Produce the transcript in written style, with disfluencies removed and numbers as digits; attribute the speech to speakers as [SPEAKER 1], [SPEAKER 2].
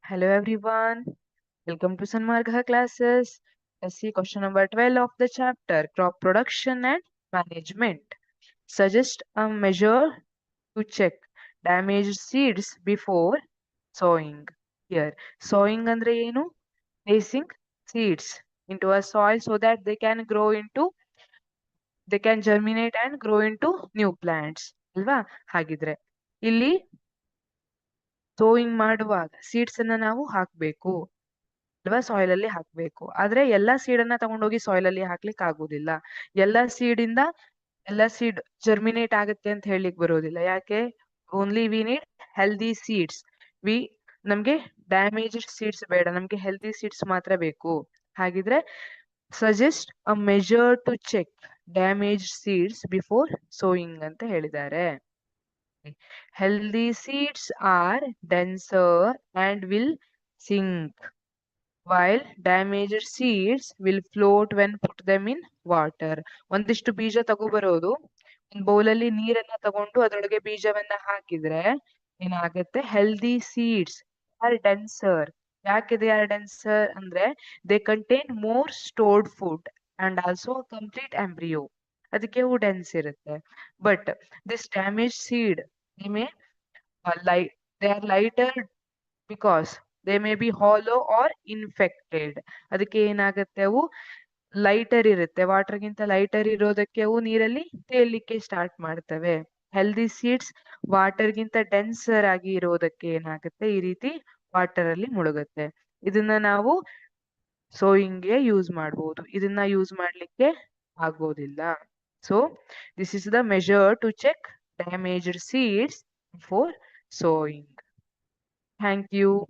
[SPEAKER 1] Hello everyone, welcome to Sanmargha classes. Let's see question number 12 of the chapter Crop Production and Management. Suggest a measure to check damaged seeds before sowing. Here, sowing andre ಏನು? Placing seeds into a soil so that they can germinate and grow into new plants. ಅಲ್ವಾ? ಹಾಗಿದ್ರೆ ಇಲ್ಲಿ sowing ಮಾಡುವಾಗ seeds ಅನ್ನ ನಾವು ಹಾಕ್ಬೇಕು ಅಲ್ವಾ soil ಅಲ್ಲಿ ಹಾಕ್ಬೇಕು ಆದ್ರೆ ಎಲ್ಲಾ ಸೀಡ್ ಅನ್ನ ತಗೊಂಡೋಗಿ ಸಾಯಿಲ್ ಅಲ್ಲಿ ಹಾಕ್ಲಿಕ್ಕೆ ಆಗುದಿಲ್ಲ ಎಲ್ಲಾ ಸೀಡ್ ಇಂದ ಎಲ್ಲಾ ಸೀಡ್ ಜರ್ಮಿನೇಟ್ ಆಗುತ್ತೆ ಅಂತ ಹೇಳಿಕ್ ಬರೋದಿಲ್ಲ ಯಾಕೆ only we need healthy seeds we ನಮ್ಗೆ ಡ್ಯಾಮೇಜ್ಡ್ ಸೀಡ್ಸ್ ಬೇಡ ನಮ್ಗೆ ಹೆಲ್ದಿ ಸೀಡ್ಸ್ ಮಾತ್ರ ಬೇಕು ಹಾಗಿದ್ರೆ suggest a measure to check damaged seeds before sowing ಅಂತ ಹೇಳಿದ್ದಾರೆ healthy seeds are denser and will sink, while damaged seeds will float when put them in water. ಒಂದಿಷ್ಟು ಬೀಜ ತಗೋಬರೋದು ಒಂದ್ ಬೌಲಲ್ಲಿ ನೀರನ್ನ ತಗೊಂಡು ಅದರೊಳಗೆ ಬೀಜವನ್ನ ಹಾಕಿದ್ರೆ ಏನಾಗುತ್ತೆ ಹೆಲ್ದಿ ಸೀಡ್ಸ್ ಆರ್ ಡೆನ್ಸರ್ ಯಾಕೆ ದೇ ಆರ್ ಡೆನ್ಸರ್ ಅಂದ್ರೆ they contain more stored food and also complete embryo ಅದಕ್ಕೆ ಅವು ಡೆನ್ಸ್ ಇರುತ್ತೆ but this damage seed they may light they are lighter because they may be hollow or infected ಅದಕ್ಕೆ ಏನಾಗುತ್ತೆ ಅವು lighter ಇರುತ್ತೆ water ಗಿಂತ lighter ಇರೋದಕ್ಕೆ ಅವು ನೀರಲ್ಲಿ ತೇಲಿಕ್ಕೆ ಸ್ಟಾರ್ಟ್ ಮಾಡ್ತವೆ ಹೆಲ್ದಿ ಸೀಡ್ಸ್ ವಾಟರ್ ಗಿಂತ ಡೆನ್ಸರ್ ಆಗಿ ಇರೋದಕ್ಕೆ ಏನಾಗುತ್ತೆ ಈ ರೀತಿ ವಾಟರ್ ಅಲ್ಲಿ ಮುಳುಗುತ್ತೆ ಇದನ್ನ ನಾವು ಸೋಯಿಂಗ್ಗೆ ಯೂಸ್ ಮಾಡಬಹುದು ಇದನ್ನ ಯೂಸ್ ಮಾಡ್ಲಿಕ್ಕೆ ಆಗೋದಿಲ್ಲ so this is the measure to check damaged seeds before sowing. Thank you.